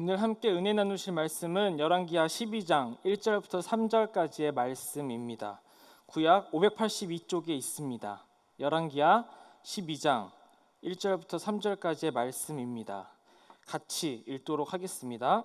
오늘 함께 은혜 나누실 말씀은 열왕기하 12장 1절부터 3절까지의 말씀입니다. 구약 582쪽에 있습니다. 열왕기하 12장 1절부터 3절까지의 말씀입니다. 같이 읽도록 하겠습니다.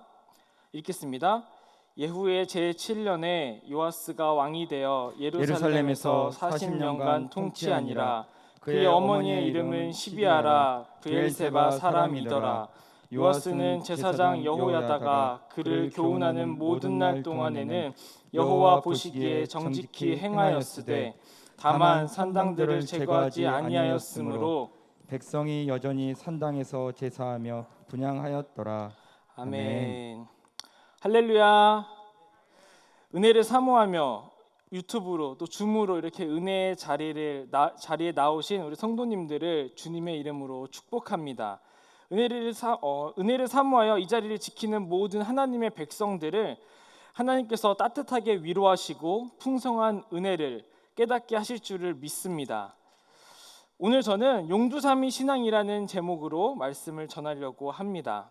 읽겠습니다. 예후의 제7년에 요아스가 왕이 되어 예루살렘에서 40년간 통치하니라. 그의 어머니의 이름은 시비아라 브엘세바 사람이더라. 요아스는 제사장 여호야다가 그를 교훈하는 모든 날 동안에는 여호와 보시기에 정직히 행하였으되 다만 산당들을 제거하지 아니하였으므로 백성이 여전히 산당에서 제사하며 분향하였더라. 아멘. 할렐루야. 은혜를 사모하며 유튜브로 또 줌으로 이렇게 은혜의 자리에 나오신 우리 성도님들을 주님의 이름으로 축복합니다. 은혜를 사모하여 이 자리를 지키는 모든 하나님의 백성들을 하나님께서 따뜻하게 위로하시고 풍성한 은혜를 깨닫게 하실 줄을 믿습니다. 오늘 저는 용두삼위 신앙이라는 제목으로 말씀을 전하려고 합니다.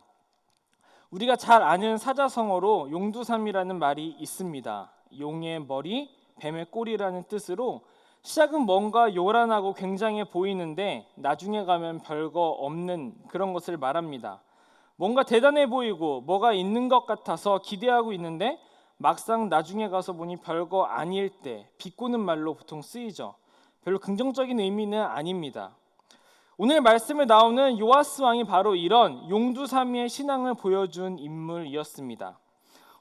우리가 잘 아는 사자성어로 용두삼위라는 말이 있습니다. 용의 머리, 뱀의 꼬리라는 뜻으로 시작은 뭔가 요란하고 굉장해 보이는데 나중에 가면 별거 없는 그런 것을 말합니다. 뭔가 대단해 보이고 뭐가 있는 것 같아서 기대하고 있는데 막상 나중에 가서 보니 별거 아닐 때 비꼬는 말로 보통 쓰이죠. 별로 긍정적인 의미는 아닙니다. 오늘 말씀에 나오는 요아스 왕이 바로 이런 용두삼위의 신앙을 보여준 인물이었습니다.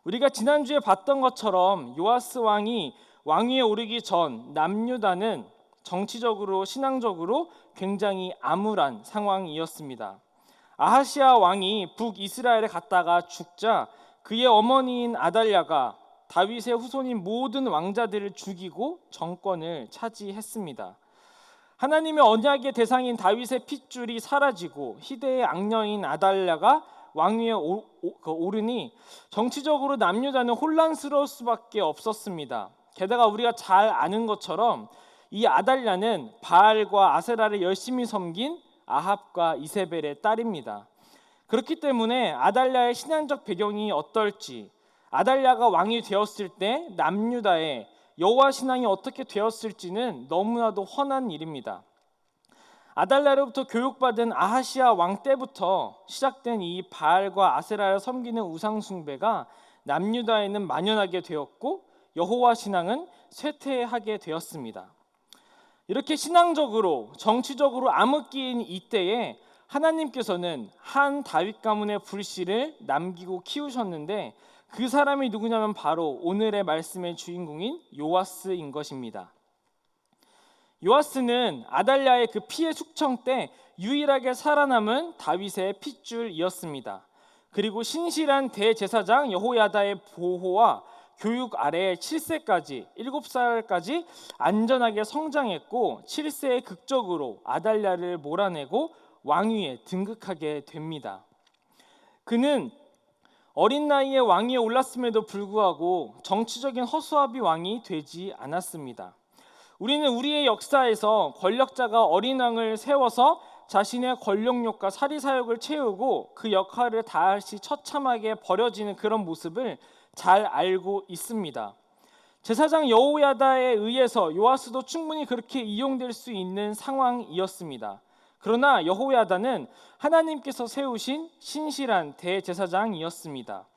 우리가 지난주에 봤던 것처럼 요아스 왕이 왕위에 오르기 전 남유다는 정치적으로 신앙적으로 굉장히 암울한 상황이었습니다. 아하시아 왕이 북이스라엘에 갔다가 죽자 그의 어머니인 아달랴가 다윗의 후손인 모든 왕자들을 죽이고 정권을 차지했습니다. 하나님의 언약의 대상인 다윗의 핏줄이 사라지고 희대의 악녀인 아달랴가 왕위에 오르니 정치적으로 남유다는 혼란스러울 수밖에 없었습니다. 게다가 우리가 잘 아는 것처럼 이 아달랴는 바알과 아세라를 열심히 섬긴 아합과 이세벨의 딸입니다. 그렇기 때문에 아달랴의 신앙적 배경이 어떨지, 아달랴가 왕이 되었을 때 남유다의 여호와 신앙이 어떻게 되었을지는 너무나도 훤한 일입니다. 아달랴로부터 교육받은 아하시아 왕 때부터 시작된 이 바알과 아세라를 섬기는 우상 숭배가 남유다에는 만연하게 되었고 여호와 신앙은 쇠퇴하게 되었습니다. 이렇게 신앙적으로 정치적으로 암흑기인 이때에 하나님께서는 한 다윗 가문의 불씨를 남기고 키우셨는데 그 사람이 누구냐면 바로 오늘의 말씀의 주인공인 요아스인 것입니다. 요아스는 아달랴의 그 피해 숙청 때 유일하게 살아남은 다윗의 핏줄이었습니다. 그리고 신실한 대제사장 여호야다의 보호와 교육 아래 7세까지 7살까지 안전하게 성장했고 7세에 극적으로 아달랴를 몰아내고 왕위에 등극하게 됩니다. 그는 어린 나이에 왕위에 올랐음에도 불구하고 정치적인 허수아비 왕이 되지 않았습니다. 우리는 우리의 역사에서 권력자가 어린 왕을 세워서 자신의 권력욕과 사리사욕을 채우고 그 역할을 다시 처참하게 버려지는 그런 모습을 잘 알고 있습니다. 제사장 여호야다에 의해서 요아스도 충분히 그렇게 이용될 수 있는 상황이었습니다. 그러나 여호야다는 하나님께서 세우신 신실한 대제사장이었습니다.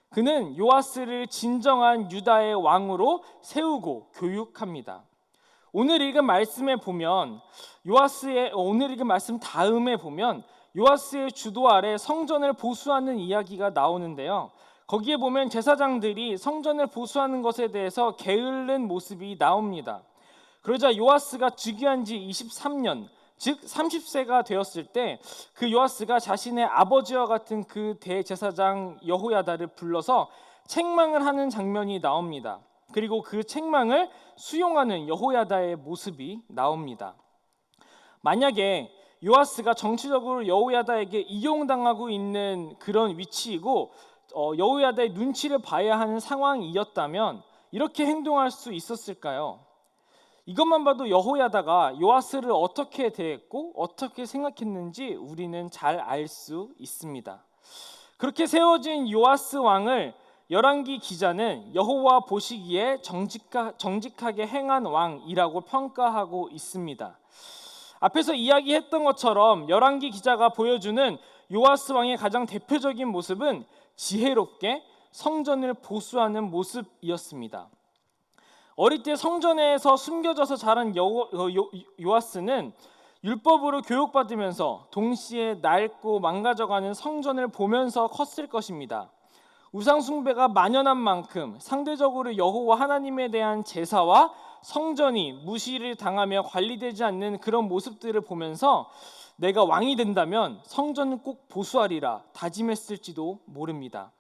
그는 요아스를 진정한 유다의 왕으로 세우고 교육합니다. 오늘 읽은 말씀에 보면 오늘 읽은 말씀 다음에 보면 요아스의 주도 아래 성전을 보수하는 이야기가 나오는데요. 거기에 보면 제사장들이 성전을 보수하는 것에 대해서 게으른 모습이 나옵니다. 그러자 요아스가 즉위한 지 23년, 즉 30세가 되었을 때 그 요아스가 자신의 아버지와 같은 그 대제사장 여호야다를 불러서 책망을 하는 장면이 나옵니다. 그리고 그 책망을 수용하는 여호야다의 모습이 나옵니다. 만약에 요아스가 정치적으로 여호야다에게 이용당하고 있는 그런 위치이고 여호야다의 눈치를 봐야 하는 상황이었다면 이렇게 행동할 수 있었을까요? 이것만 봐도 여호야다가 요아스를 어떻게 대했고 어떻게 생각했는지 우리는 잘 알 수 있습니다. 그렇게 세워진 요아스 왕을 열왕기 기자는 여호와 보시기에 정직하게 행한 왕이라고 평가하고 있습니다. 앞에서 이야기했던 것처럼 열왕기 기자가 보여주는 요아스 왕의 가장 대표적인 모습은 지혜롭게 성전을 보수하는 모습이었습니다. 어릴 때 성전에서 숨겨져서 자란 요아스는 율법으로 교육받으면서 동시에 낡고 망가져가는 성전을 보면서 컸을 것입니다. 우상 숭배가 만연한 만큼 상대적으로 여호와 하나님에 대한 제사와 성전이 무시를 당하며 관리되지 않는 그런 모습들을 보면서 내가 왕이 된다면 성전은 꼭 보수하리라 다짐했을지도 모릅니다.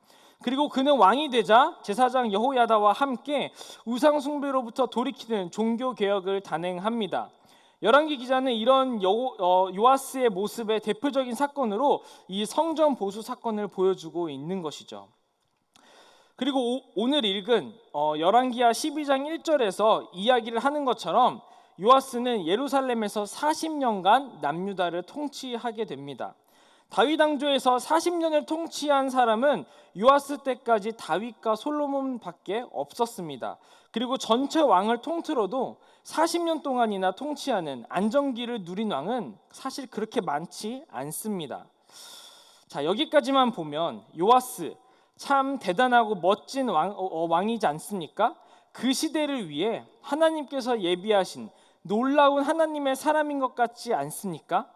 그리고 그는 왕이 되자 제사장 여호야다와 함께 우상 숭배로부터 돌이키는 종교 개혁을 단행합니다. 열왕기 기자는 이런 요아스의 모습의 대표적인 사건으로 이 성전 보수 사건을 보여주고 있는 것이죠. 그리고 오늘 읽은 열왕기하 12장 1절에서 이야기를 하는 것처럼 요아스는 예루살렘에서 40년간 남유다를 통치하게 됩니다. 다윗 왕조에서 40년을 통치한 사람은 요아스 때까지 다윗과 솔로몬밖에 없었습니다. 그리고 전체 왕을 통틀어도 40년 동안이나 통치하는 안정기를 누린 왕은 사실 그렇게 많지 않습니다. 자, 여기까지만 보면 요아스 참 대단하고 멋진 왕이지 않습니까? 그 시대를 위해 하나님께서 예비하신 놀라운 하나님의 사람인 것 같지 않습니까?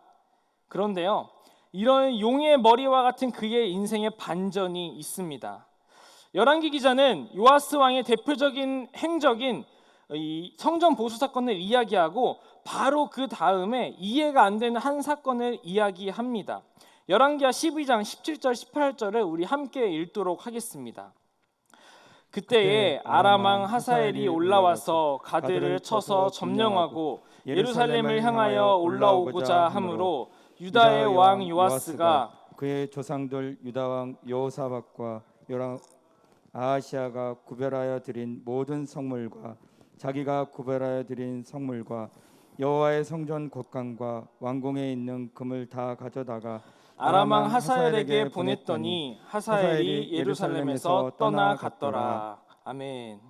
그런데요, 이런 용의 머리와 같은 그의 인생에 반전이 있습니다. 열왕기 기자는 요아스 왕의 대표적인 행적인 이 성전 보수 사건을 이야기하고 바로 그 다음에 이해가 안 되는 한 사건을 이야기합니다. 열왕기하 12장 17절 18절을 우리 함께 읽도록 하겠습니다. 그때에 아람 왕 하사엘이 올라와서 가드를 쳐서 점령하고 예루살렘을 향하여 올라오고자 하므로 유다의 왕 요아스가 그의 조상들 유다 왕 여호사밧과 요람 아하시아가 구별하여 드린 모든 성물과 자기가 구별하여 드린 성물과 여호와의 성전 곳간과 왕궁에 있는 금을 다 가져다가 아람 왕 하사엘에게 보냈더니 하사엘이 예루살렘에서 떠나갔더라. 아멘.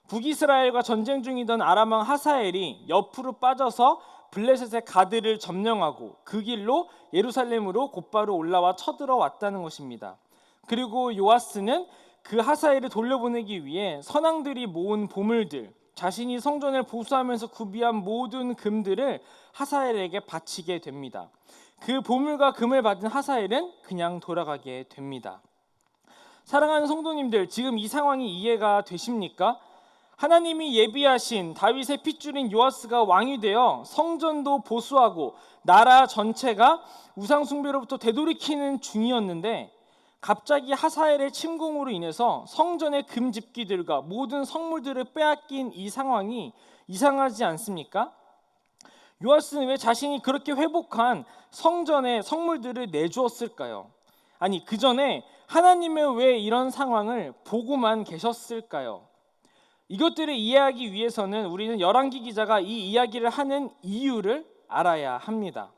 북이스라엘과 전쟁 중이던 아람 왕 하사엘이 옆으로 빠져서 블레셋의 가드를 점령하고 그 길로 예루살렘으로 곧바로 올라와 쳐들어왔다는 것입니다. 그리고 요아스는 그 하사엘을 돌려보내기 위해 선왕들이 모은 보물들, 자신이 성전을 보수하면서 구비한 모든 금들을 하사엘에게 바치게 됩니다. 그 보물과 금을 받은 하사엘은 그냥 돌아가게 됩니다. 사랑하는 성도님들, 지금 이 상황이 이해가 되십니까? 하나님이 예비하신 다윗의 핏줄인 요아스가 왕이 되어 성전도 보수하고 나라 전체가 우상 숭배로부터 되돌이키는 중이었는데 갑자기 하사엘의 침공으로 인해서 성전의 금집기들과 모든 성물들을 빼앗긴 이 상황이 이상하지 않습니까? 요아스는 왜 자신이 그렇게 회복한 성전의 성물들을 내주었을까요? 아니, 그 전에 하나님은 왜 이런 상황을 보고만 계셨을까요? 이것들을 이해하기 위해서는 우리는 열왕기 기자가 이 이야기를 하는 이유를 알아야 합니다.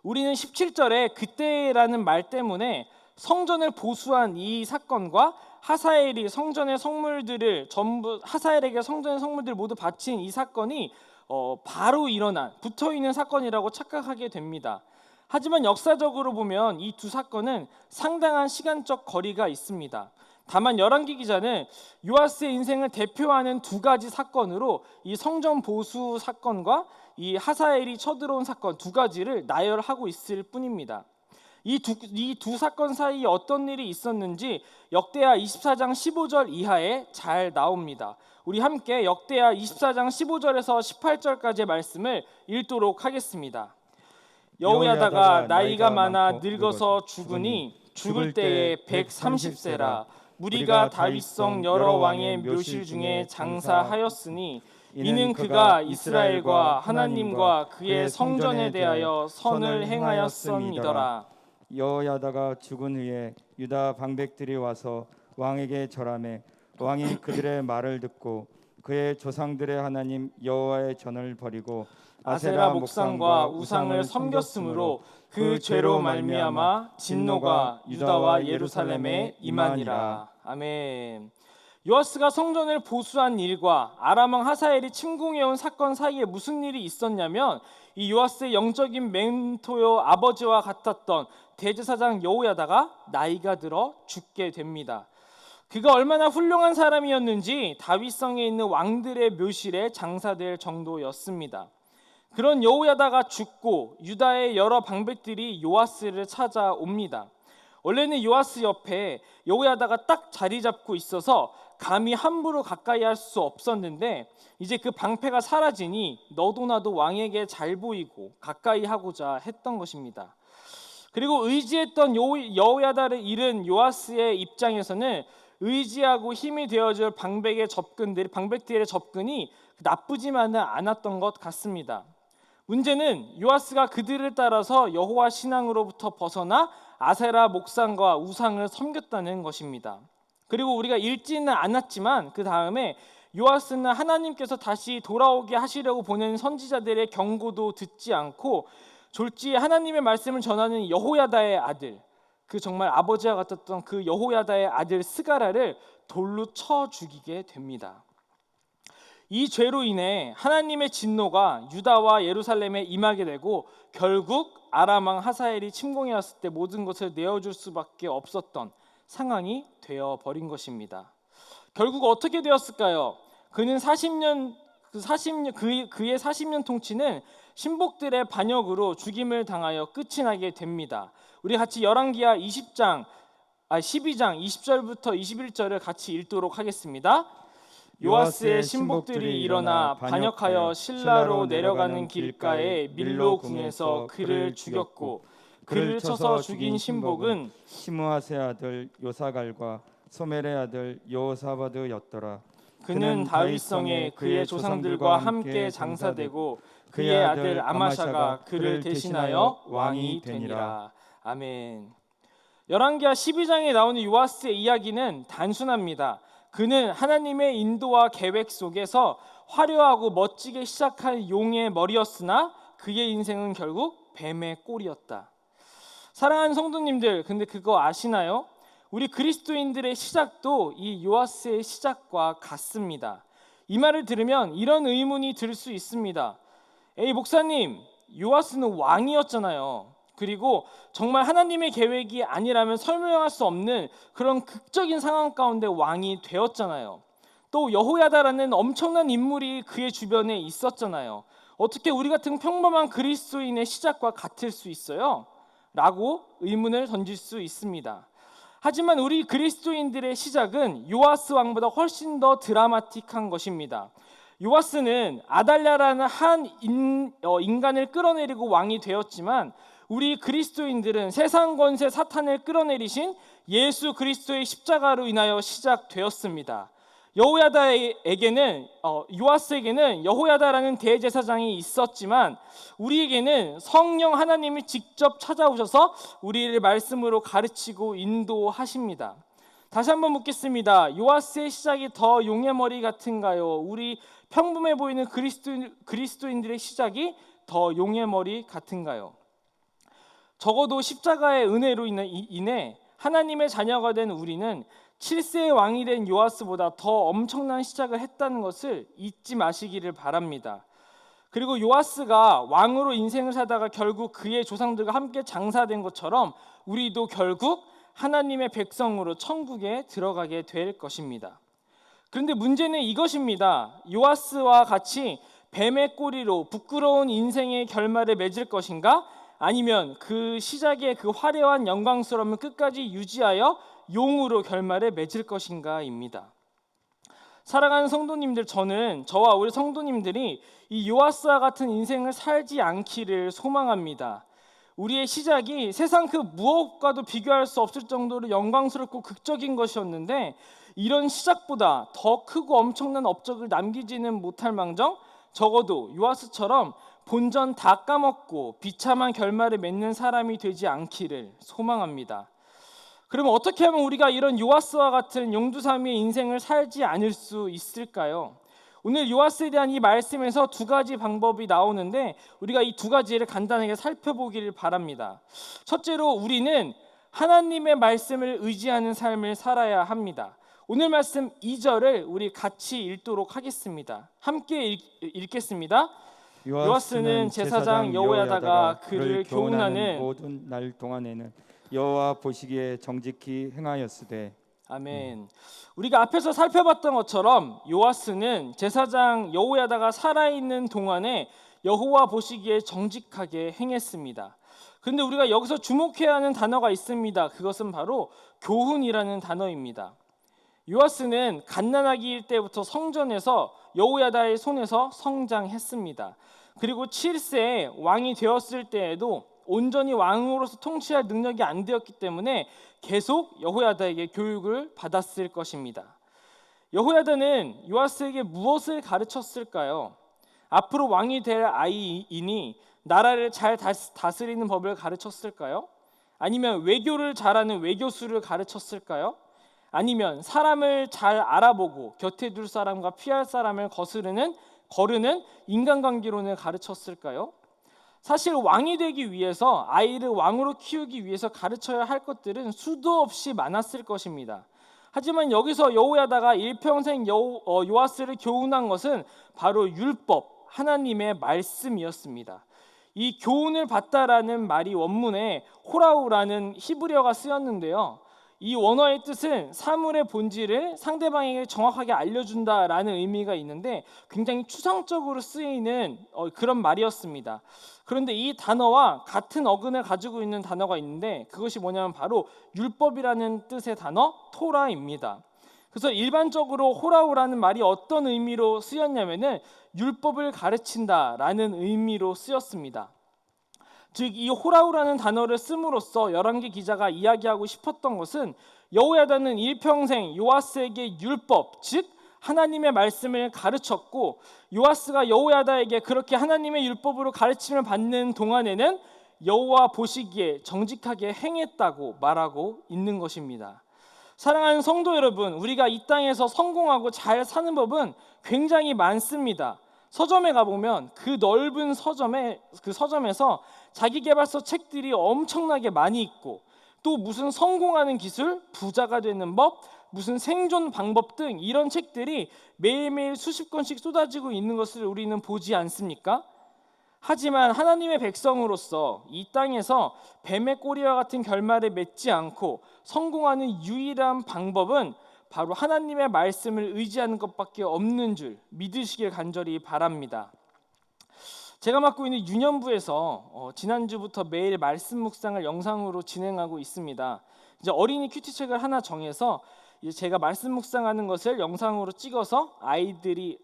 우리는 17절에 그때라는 말 때문에 성전을 보수한 이 사건과 하사엘이 성전의 성물들을 전부 하사엘에게 성전의 성물들을 모두 바친 이 사건이 바로 일어난 붙어있는 사건이라고 착각하게 됩니다. 하지만 역사적으로 보면 이 두 사건은 상당한 시간적 거리가 있습니다. 다만 열왕기 기자는 요아스의 인생을 대표하는 두 가지 사건으로 이 성전 보수 사건과 이 하사엘이 쳐들어온 사건 두 가지를 나열하고 있을 뿐입니다. 이 두 사건 사이에 어떤 일이 있었는지 역대하 24장 15절 이하에 잘 나옵니다. 우리 함께 역대하 24장 15절에서 18절까지의 말씀을 읽도록 하겠습니다. 여호야다가 나이가 많아 늙어서 죽으니 죽을 때에 130세라. 무리가 다윗성 여러 왕의 묘실 중에 장사하였으니 이는 그가 이스라엘과 하나님과 그의 성전에 대하여 선을 행하였음이더라. 여호야다가 죽은 후에 유다 방백들이 와서 왕에게 절하매 왕이 그들의 말을 듣고 그의 조상들의 하나님 여호와의 전을 버리고 아세라 목상과 우상을 섬겼으므로 그 죄로 말미암아 진노가 유다와 예루살렘에 임하니라. 아멘. 요아스가 성전을 보수한 일과 아람 왕 하사엘이 침공해온 사건 사이에 무슨 일이 있었냐면, 이 요아스의 영적인 멘토요 아버지와 같았던 대제사장 여호야다가 나이가 들어 죽게 됩니다. 그가 얼마나 훌륭한 사람이었는지 다윗성에 있는 왕들의 묘실에 장사될 정도였습니다. 그런 여호야다가 죽고 유다의 여러 방백들이 요아스를 찾아옵니다. 원래는 요아스 옆에 여호야다가 딱 자리 잡고 있어서 감히 함부로 가까이 할 수 없었는데, 이제 그 방패가 사라지니 너도 나도 왕에게 잘 보이고 가까이 하고자 했던 것입니다. 그리고 의지했던 여호야다를 잃은 요아스의 입장에서는 의지하고 힘이 되어줄 방백들의 접근이 나쁘지만은 않았던 것 같습니다. 문제는 요아스가 그들을 따라서 여호와 신앙으로부터 벗어나 아세라 목상과 우상을 섬겼다는 것입니다. 그리고 우리가 읽지는 않았지만 그 다음에 요아스는 하나님께서 다시 돌아오게 하시려고 보낸 선지자들의 경고도 듣지 않고 졸지에 하나님의 말씀을 전하는 여호야다의 아들, 그 정말 아버지와 같았던 그 여호야다의 아들 스가랴를 돌로 쳐 죽이게 됩니다. 이 죄로 인해 하나님의 진노가 유다와 예루살렘에 임하게 되고, 결국 아람 왕 하사엘이 침공해 왔을 때 모든 것을 내어줄 수밖에 없었던 상황이 되어 버린 것입니다. 결국 어떻게 되었을까요? 그의 40년 통치는 신복들의 반역으로 죽임을 당하여 끝이 나게 됩니다. 우리 같이 열왕기하 12장 20절부터 21절을 같이 읽도록 하겠습니다. 요아스의 신복들이 일어나 반역하여 실라로 내려가는 길가에 밀로 궁에서 그를 죽였고, 그를 쳐서 죽인 신복은 시므아스의 아들 요사갈과 소멜의 아들 여호사바드였더라. 그는 다윗성에 그의 조상들과 함께 장사되고 그의 아들 아마샤가 그를 대신하여 왕이 되니라. 아멘. 열왕기하 12장에 나오는 요아스의 이야기는 단순합니다. 그는 하나님의 인도와 계획 속에서 화려하고 멋지게 시작한 용의 머리였으나 그의 인생은 결국 뱀의 꼴이었다. 사랑하는 성도님들, 근데 그거 아시나요? 우리 그리스도인들의 시작도 이 요아스의 시작과 같습니다. 이 말을 들으면 이런 의문이 들 수 있습니다. 에이 목사님, 요아스는 왕이었잖아요. 그리고 정말 하나님의 계획이 아니라면 설명할 수 없는 그런 극적인 상황 가운데 왕이 되었잖아요. 또 여호야다라는 엄청난 인물이 그의 주변에 있었잖아요. 어떻게 우리 같은 평범한 그리스도인의 시작과 같을 수 있어요? 라고 의문을 던질 수 있습니다. 하지만 우리 그리스도인들의 시작은 요아스 왕보다 훨씬 더 드라마틱한 것입니다. 요아스는 아달랴라는 한 인간을 끌어내리고 왕이 되었지만, 우리 그리스도인들은 세상 권세 사탄을 끌어내리신 예수 그리스도의 십자가로 인하여 시작되었습니다. 요아스에게는 여호야다라는 대제사장이 있었지만, 우리에게는 성령 하나님이 직접 찾아오셔서 우리를 말씀으로 가르치고 인도하십니다. 다시 한번 묻겠습니다. 요아스의 시작이 더 용의 머리 같은가요? 우리 평범해 보이는 그리스도인들의 시작이 더 용의 머리 같은가요? 적어도 십자가의 은혜로 인해 하나님의 자녀가 된 우리는 7세의 왕이 된 요아스보다 더 엄청난 시작을 했다는 것을 잊지 마시기를 바랍니다. 그리고 요아스가 왕으로 인생을 살다가 결국 그의 조상들과 함께 장사된 것처럼 우리도 결국 하나님의 백성으로 천국에 들어가게 될 것입니다. 그런데 문제는 이것입니다. 요아스와 같이 뱀의 꼬리로 부끄러운 인생의 결말을 맺을 것인가? 아니면 그 시작의 그 화려한 영광스러움을 끝까지 유지하여 용으로 결말을 맺을 것인가입니다. 사랑하는 성도님들, 저와 우리 성도님들이 이 요아스와 같은 인생을 살지 않기를 소망합니다. 우리의 시작이 세상 그 무엇과도 비교할 수 없을 정도로 영광스럽고 극적인 것이었는데, 이런 시작보다 더 크고 엄청난 업적을 남기지는 못할 망정 적어도 요아스처럼 본전 다 까먹고 비참한 결말을 맺는 사람이 되지 않기를 소망합니다. 그러면 어떻게 하면 우리가 이런 요아스와 같은 용두사미의 인생을 살지 않을 수 있을까요? 오늘 요아스에 대한 이 말씀에서 두 가지 방법이 나오는데 우리가 이 두 가지를 간단하게 살펴보기를 바랍니다. 첫째로 우리는 하나님의 말씀을 의지하는 삶을 살아야 합니다. 오늘 말씀 2절을 우리 같이 읽도록 하겠습니다. 함께 읽겠습니다. 요아스는 제사장 여호야다가 그를 교훈하는 모든 날 동안에는 여호와 보시기에 정직히 행하였으되. 아멘. 우리가 앞에서 살펴봤던 것처럼 요아스는 제사장 여호야다가 살아있는 동안에 여호와 보시기에 정직하게 행했습니다. 그런데 우리가 여기서 주목해야 하는 단어가 있습니다. 그것은 바로 교훈이라는 단어입니다. 요아스는 갓난아기일 때부터 성전에서 여호야다의 손에서 성장했습니다. 그리고 7세에 왕이 되었을 때에도 온전히 왕으로서 통치할 능력이 안 되었기 때문에 계속 여호야다에게 교육을 받았을 것입니다. 여호야다는 요아스에게 무엇을 가르쳤을까요? 앞으로 왕이 될 아이이니 나라를 잘 다스리는 법을 가르쳤을까요? 아니면 외교를 잘하는 외교수를 가르쳤을까요? 아니면 사람을 잘 알아보고 곁에 둘 사람과 피할 사람을 거르는 인간관계론을 가르쳤을까요? 사실 왕이 되기 위해서 아이를 왕으로 키우기 위해서 가르쳐야 할 것들은 수도 없이 많았을 것입니다. 하지만 여기서 여호야다가 일평생 요아스를 교훈한 것은 바로 율법, 하나님의 말씀이었습니다. 이 교훈을 받다라는 말이 원문에 호라우라는 히브리어가 쓰였는데요. 이 원어의 뜻은 사물의 본질을 상대방에게 정확하게 알려준다라는 의미가 있는데 굉장히 추상적으로 쓰이는 그런 말이었습니다. 그런데 이 단어와 같은 어근을 가지고 있는 단어가 있는데 그것이 뭐냐면 바로 율법이라는 뜻의 단어 토라입니다. 그래서 일반적으로 호라우라는 말이 어떤 의미로 쓰였냐면은 율법을 가르친다라는 의미로 쓰였습니다. 즉 이 호라우라는 단어를 씀으로써 열왕기 기자가 이야기하고 싶었던 것은 여호야다는 일평생 요아스에게 율법, 즉 하나님의 말씀을 가르쳤고 요아스가 여호야다에게 그렇게 하나님의 율법으로 가르침을 받는 동안에는 여호와 보시기에 정직하게 행했다고 말하고 있는 것입니다. 사랑하는 성도 여러분, 우리가 이 땅에서 성공하고 잘 사는 법은 굉장히 많습니다. 서점에 가보면 그 넓은 서점에서 자기계발서 책들이 엄청나게 많이 있고 또 무슨 성공하는 기술, 부자가 되는 법, 무슨 생존 방법 등 이런 책들이 매일매일 수십 권씩 쏟아지고 있는 것을 우리는 보지 않습니까? 하지만 하나님의 백성으로서 이 땅에서 뱀의 꼬리와 같은 결말을 맺지 않고 성공하는 유일한 방법은 바로 하나님의 말씀을 의지하는 것밖에 없는 줄 믿으시길 간절히 바랍니다. 제가 맡고 있는 유년부에서 지난주부터 매일 말씀 묵상을 영상으로 진행하고 있습니다. 이제 어린이 큐티책을 하나 정해서 이제 제가 말씀 묵상하는 것을 영상으로 찍어서 아이들이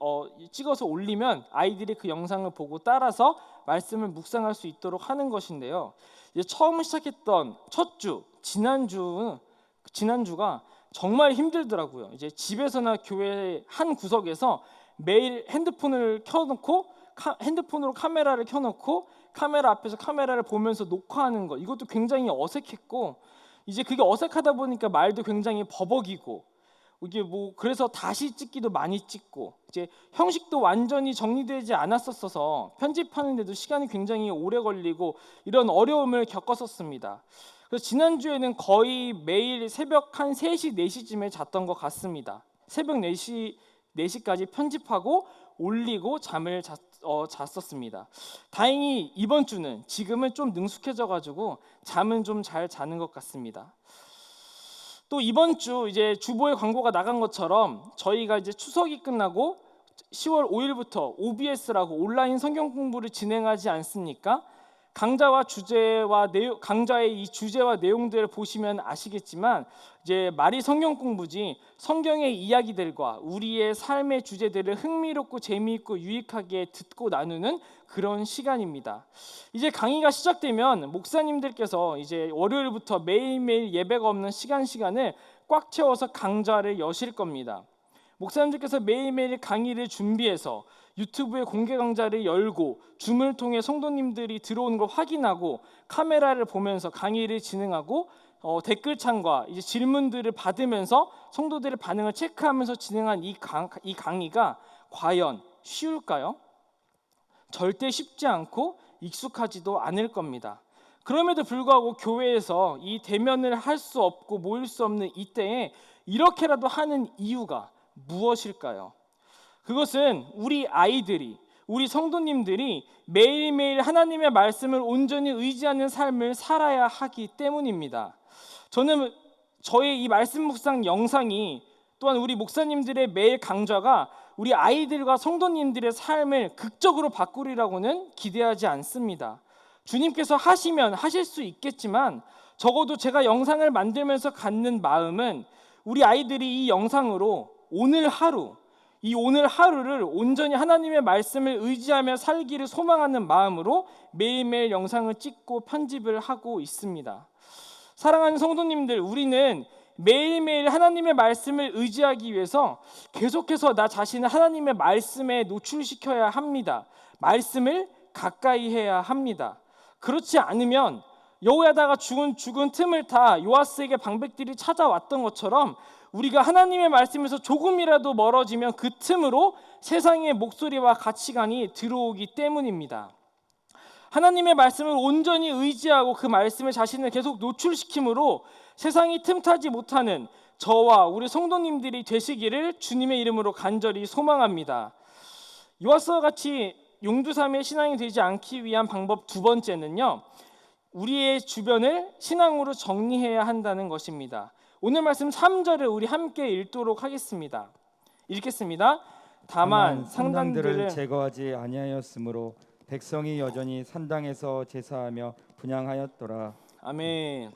찍어서 올리면 아이들이 그 영상을 보고 따라서 말씀을 묵상할 수 있도록 하는 것인데요. 이제 처음 시작했던 첫 주 지난주가 정말 힘들더라고요. 이제 집에서나 교회 한 구석에서 매일 핸드폰으로 카메라를 켜놓고 카메라 앞에서 카메라를 보면서 녹화하는 거, 이것도 굉장히 어색했고 이제 그게 어색하다 보니까 말도 굉장히 버벅이고 이게 그래서 다시 찍기도 많이 찍고 이제 형식도 완전히 정리되지 않았었어서 편집하는데도 시간이 굉장히 오래 걸리고 이런 어려움을 겪었었습니다. 그래서 지난주에는 거의 매일 새벽 한 3시, 4시쯤에 잤던 것 같습니다. 새벽 4시까지 편집하고 올리고 잠을 잤었습니다. 다행히 이번 주는 지금은 좀 능숙해져가지고 잠은 좀 잘 자는 것 같습니다. 또 이번 주 이제 주보에 광고가 나간 것처럼 저희가 이제 추석이 끝나고 10월 5일부터 OBS라고 온라인 성경 공부를 진행하지 않습니까? 강좌의 이 주제와 내용들을 보시면 아시겠지만 이제 말이 성경 공부지 성경의 이야기들과 우리의 삶의 주제들을 흥미롭고 재미있고 유익하게 듣고 나누는 그런 시간입니다. 이제 강의가 시작되면 목사님들께서 이제 월요일부터 매일매일 예배가 없는 시간을 꽉 채워서 강좌를 여실 겁니다. 목사님들께서 매일매일 강의를 준비해서 유튜브에 공개 강좌를 열고 줌을 통해 성도님들이 들어오는 걸 확인하고 카메라를 보면서 강의를 진행하고 댓글창과 이제 질문들을 받으면서 성도들의 반응을 체크하면서 진행한 이 강의가 과연 쉬울까요? 절대 쉽지 않고 익숙하지도 않을 겁니다. 그럼에도 불구하고 교회에서 이 대면을 할 수 없고 모일 수 없는 이때에 이렇게라도 하는 이유가 무엇일까요? 그것은 우리 아이들이, 우리 성도님들이 매일매일 하나님의 말씀을 온전히 의지하는 삶을 살아야 하기 때문입니다. 저는 저의 이 말씀 묵상 영상이 또한 우리 목사님들의 매일 강좌가 우리 아이들과 성도님들의 삶을 극적으로 바꾸리라고는 기대하지 않습니다. 주님께서 하시면 하실 수 있겠지만 적어도 제가 영상을 만들면서 갖는 마음은 우리 아이들이 이 영상으로 오늘 하루를 온전히 하나님의 말씀을 의지하며 살기를 소망하는 마음으로 매일매일 영상을 찍고 편집을 하고 있습니다. 사랑하는 성도님들, 우리는 매일매일 하나님의 말씀을 의지하기 위해서 계속해서 나 자신을 하나님의 말씀에 노출시켜야 합니다. 말씀을 가까이 해야 합니다. 그렇지 않으면 여호야다가 죽은 틈을 타 요아스에게 방백들이 찾아왔던 것처럼 우리가 하나님의 말씀에서 조금이라도 멀어지면 그 틈으로 세상의 목소리와 가치관이 들어오기 때문입니다. 하나님의 말씀을 온전히 의지하고 그 말씀에 자신을 계속 노출시킴으로 세상이 틈타지 못하는 저와 우리 성도님들이 되시기를 주님의 이름으로 간절히 소망합니다. 요아스와 같이 용두삼의 신앙이 되지 않기 위한 방법 두 번째는요, 우리의 주변을 신앙으로 정리해야 한다는 것입니다. 오늘 말씀 3절을 우리 함께 읽도록 하겠습니다. 읽겠습니다. 다만 산당들을 상단들을 제거하지 아니하였으므로 백성이 여전히 산당에서 제사하며 분향하였더라. 아멘.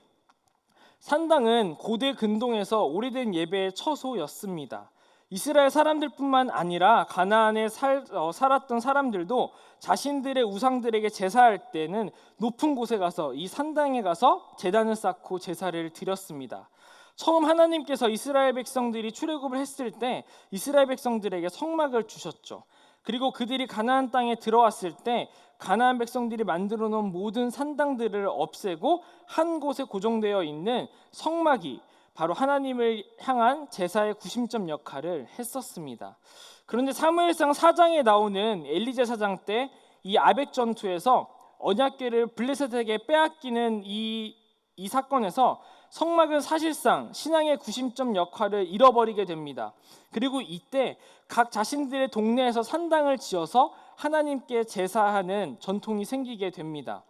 산당은 고대 근동에서 오래된 예배의 처소였습니다. 이스라엘 사람들뿐만 아니라 가나안에 살았던 사람들도 자신들의 우상들에게 제사할 때는 높은 곳에 가서 이 산당에 가서 제단을 쌓고 제사를 드렸습니다. 처음 하나님께서 이스라엘 백성들이 출애굽을 했을 때 이스라엘 백성들에게 성막을 주셨죠. 그리고 그들이 가나안 땅에 들어왔을 때 가나안 백성들이 만들어 놓은 모든 산당들을 없애고 한 곳에 고정되어 있는 성막이 바로 하나님을 향한 제사의 구심점 역할을 했었습니다. 그런데 사무엘상 4장에 나오는 엘리 제사장 때 이 아벡 전투에서 언약궤를 블레셋에게 빼앗기는 이 사건에서 성막은 사실상 신앙의 구심점 역할을 잃어버리게 됩니다. 그리고 이때 각 자신들의 동네에서 산당을 지어서 하나님께 제사하는 전통이 생기게 됩니다.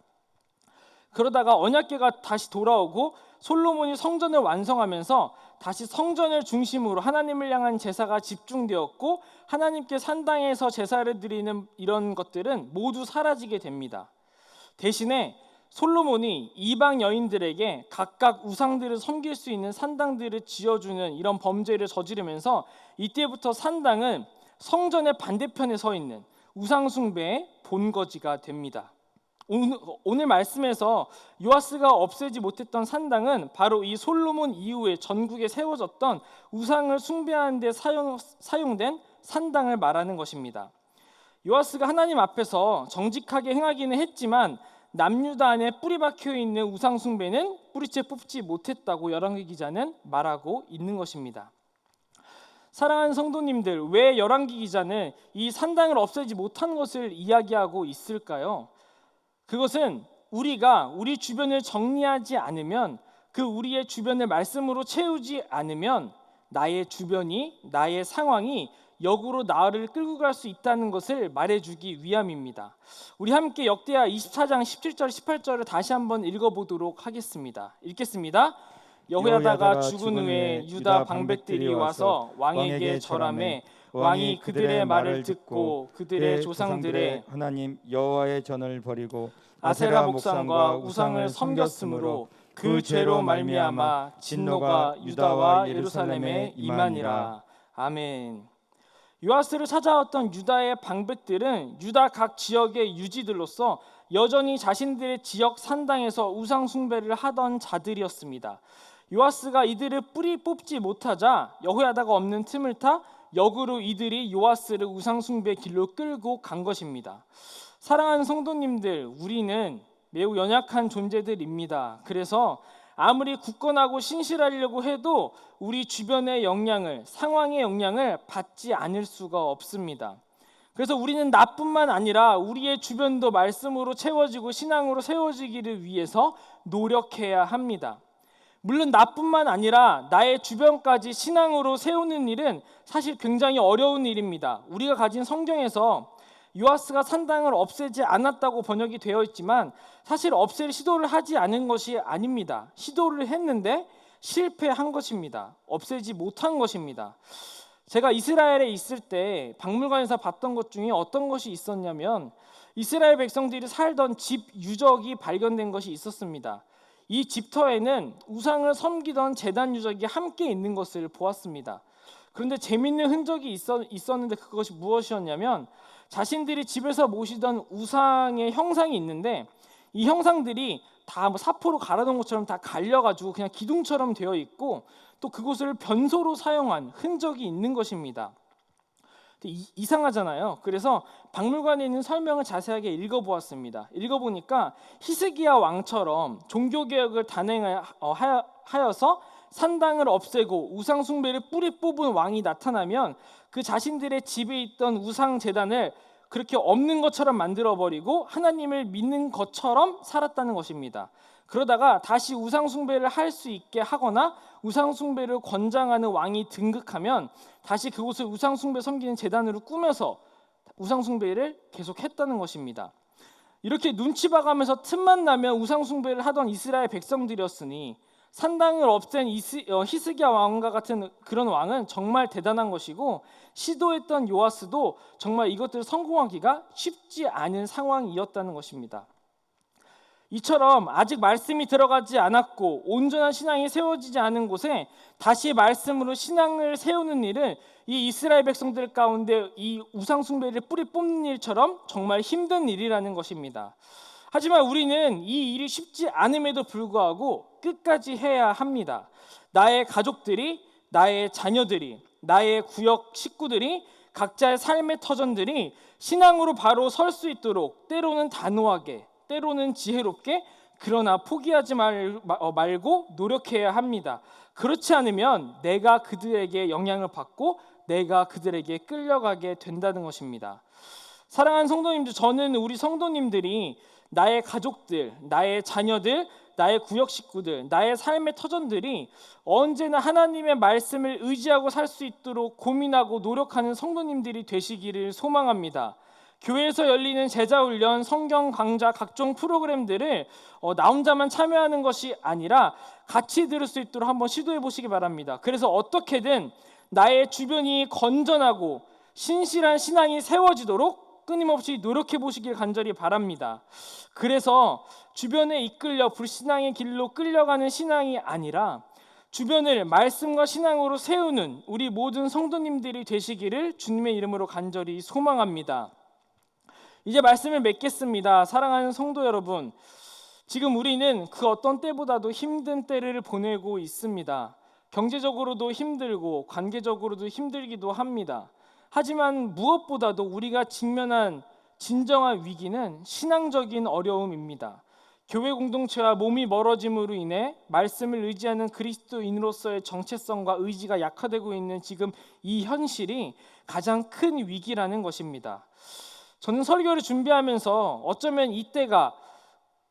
그러다가 언약궤가 다시 돌아오고 솔로몬이 성전을 완성하면서 다시 성전을 중심으로 하나님을 향한 제사가 집중되었고 하나님께 산당에서 제사를 드리는 이런 것들은 모두 사라지게 됩니다. 대신에 솔로몬이 이방 여인들에게 각각 우상들을 섬길 수 있는 산당들을 지어주는 이런 범죄를 저지르면서 이때부터 산당은 성전의 반대편에 서 있는 우상 숭배의 본거지가 됩니다. 오늘 말씀에서 요아스가 없애지 못했던 산당은 바로 이 솔로몬 이후에 전국에 세워졌던 우상을 숭배하는 데 사용된 산당을 말하는 것입니다. 요아스가 하나님 앞에서 정직하게 행하기는 했지만 남유다 안에 뿌리 박혀 있는 우상 숭배는 뿌리채 뽑지 못했다고 열왕기 기자는 말하고 있는 것입니다. 사랑하는 성도님들, 왜 열왕기 기자는 이 산당을 없애지 못한 것을 이야기하고 있을까요? 그것은 우리가 우리 주변을 정리하지 않으면, 그 우리의 주변을 말씀으로 채우지 않으면 나의 주변이, 나의 상황이 역으로 나를 끌고 갈 수 있다는 것을 말해주기 위함입니다. 우리 함께 역대하 24장 17절 18절을 다시 한번 읽어보도록 하겠습니다. 읽겠습니다. 여호야다가 죽은 후에 유다 방백들이 와서 왕에게 절하매 왕이 그들의 말을 듣고 그들의 조상들의 하나님 여호와의 전을 버리고 아세라 목상과 우상을 섬겼으므로 그 죄로 말미암아 진노가 유다와 예루살렘에 임하니라. 아멘. 요아스를 찾아왔던 유다의 방백들은 유다 각 지역의 유지들로서 여전히 자신들의 지역 산당에서 우상 숭배를 하던 자들이었습니다. 요아스가 이들을 뿌리 뽑지 못하자 여호야다가 없는 틈을 타 역으로 이들이 요아스를 우상 숭배 길로 끌고 간 것입니다. 사랑하는 성도님들, 우리는 매우 연약한 존재들입니다. 그래서 아무리 굳건하고 신실하려고 해도 우리 주변의 영향을, 상황의 영향을 받지 않을 수가 없습니다. 그래서 우리는 나뿐만 아니라 우리의 주변도 말씀으로 채워지고 신앙으로 세워지기를 위해서 노력해야 합니다. 물론 나뿐만 아니라 나의 주변까지 신앙으로 세우는 일은 사실 굉장히 어려운 일입니다. 우리가 가진 성경에서 요아스가 산당을 없애지 않았다고 번역이 되어 있지만 사실 없앨 시도를 하지 않은 것이 아닙니다. 시도를 했는데 실패한 것입니다. 없애지 못한 것입니다. 제가 이스라엘에 있을 때 박물관에서 봤던 것 중에 어떤 것이 있었냐면 이스라엘 백성들이 살던 집 유적이 발견된 것이 있었습니다. 이 집터에는 우상을 섬기던 제단 유적이 함께 있는 것을 보았습니다. 그런데 재밌는 흔적이 있었는데 그것이 무엇이었냐면 자신들이 집에서 모시던 우상의 형상이 있는데 이 형상들이 다 사포로 갈아놓은 것처럼 다 갈려가지고 그냥 기둥처럼 되어 있고 또 그곳을 변소로 사용한 흔적이 있는 것입니다. 이상하잖아요. 그래서 박물관에 있는 설명을 자세하게 읽어보았습니다. 읽어보니까 히스기야 왕처럼 종교개혁을 단행하여서 산당을 없애고 우상 숭배를 뿌리 뽑은 왕이 나타나면 그 자신들의 집에 있던 우상 제단을 그렇게 없는 것처럼 만들어버리고 하나님을 믿는 것처럼 살았다는 것입니다. 그러다가 다시 우상 숭배를 할 수 있게 하거나 우상 숭배를 권장하는 왕이 등극하면 다시 그곳을 우상 숭배 섬기는 제단으로 꾸며서 우상 숭배를 계속했다는 것입니다. 이렇게 눈치 봐가면서 틈만 나면 우상 숭배를 하던 이스라엘 백성들이었으니 산당을 없앤 히스기야 왕과 같은 그런 왕은 정말 대단한 것이고 시도했던 요아스도 정말 이것들을 성공하기가 쉽지 않은 상황이었다는 것입니다. 이처럼 아직 말씀이 들어가지 않았고 온전한 신앙이 세워지지 않은 곳에 다시 말씀으로 신앙을 세우는 일은 이 이스라엘 백성들 가운데 이 우상 숭배를 뿌리 뽑는 일처럼 정말 힘든 일이라는 것입니다. 하지만 우리는 이 일이 쉽지 않음에도 불구하고 끝까지 해야 합니다. 나의 가족들이, 나의 자녀들이, 나의 구역 식구들이 각자의 삶의 터전들이 신앙으로 바로 설 수 있도록 때로는 단호하게, 때로는 지혜롭게, 그러나 포기하지 말고 노력해야 합니다. 그렇지 않으면 내가 그들에게 영향을 받고 내가 그들에게 끌려가게 된다는 것입니다. 사랑하는 성도님들, 저는 우리 성도님들이 나의 가족들, 나의 자녀들, 나의 구역 식구들, 나의 삶의 터전들이 언제나 하나님의 말씀을 의지하고 살 수 있도록 고민하고 노력하는 성도님들이 되시기를 소망합니다. 교회에서 열리는 제자훈련, 성경 강좌, 각종 프로그램들을 나 혼자만 참여하는 것이 아니라 같이 들을 수 있도록 한번 시도해 보시기 바랍니다. 그래서 어떻게든 나의 주변이 건전하고 신실한 신앙이 세워지도록 끊임없이 노력해 보시길 간절히 바랍니다. 그래서 주변에 이끌려 불신앙의 길로 끌려가는 신앙이 아니라 주변을 말씀과 신앙으로 세우는 우리 모든 성도님들이 되시기를 주님의 이름으로 간절히 소망합니다. 이제 말씀을 맺겠습니다. 사랑하는 성도 여러분, 지금 우리는 그 어떤 때보다도 힘든 때를 보내고 있습니다. 경제적으로도 힘들고 관계적으로도 힘들기도 합니다. 하지만 무엇보다도 우리가 직면한 진정한 위기는 신앙적인 어려움입니다. 교회 공동체와 몸이 멀어짐으로 인해 말씀을 의지하는 그리스도인으로서의 정체성과 의지가 약화되고 있는 지금 이 현실이 가장 큰 위기라는 것입니다. 저는 설교를 준비하면서 어쩌면 이때가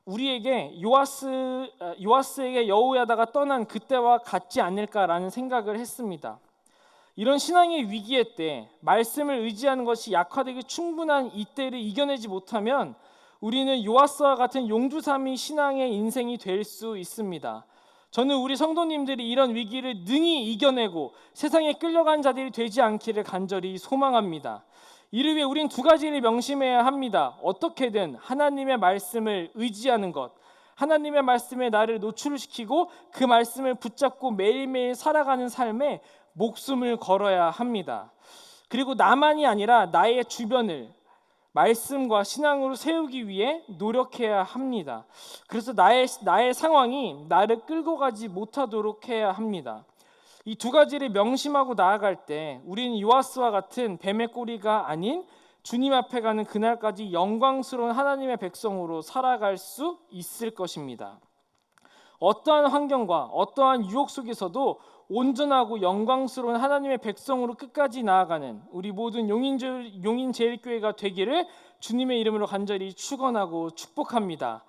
우리에게 요아스에게 여호야다가 떠난 그때와 같지 않을까라는 생각을 했습니다. 이런 신앙의 위기의 때 말씀을 의지하는 것이 약화되기 충분한 이때를 이겨내지 못하면 우리는 요아스와 같은 용두삼이 신앙의 인생이 될 수 있습니다. 저는 우리 성도님들이 이런 위기를 능히 이겨내고 세상에 끌려간 자들이 되지 않기를 간절히 소망합니다. 이를 위해 우리는 두 가지를 명심해야 합니다. 어떻게든 하나님의 말씀을 의지하는 것, 하나님의 말씀에 나를 노출시키고 그 말씀을 붙잡고 매일매일 살아가는 삶에 목숨을 걸어야 합니다. 그리고 나만이 아니라 나의 주변을 말씀과 신앙으로 세우기 위해 노력해야 합니다. 그래서 나의 상황이 나를 끌고 가지 못하도록 해야 합니다. 이 두 가지를 명심하고 나아갈 때 우리는 요아스와 같은 뱀의 꼬리가 아닌 주님 앞에 가는 그날까지 영광스러운 하나님의 백성으로 살아갈 수 있을 것입니다. 어떠한 환경과 어떠한 유혹 속에서도 온전하고 영광스러운 하나님의 백성으로 끝까지 나아가는 우리 모든 용인제일교회가 되기를 주님의 이름으로 간절히 축원하고 축복합니다.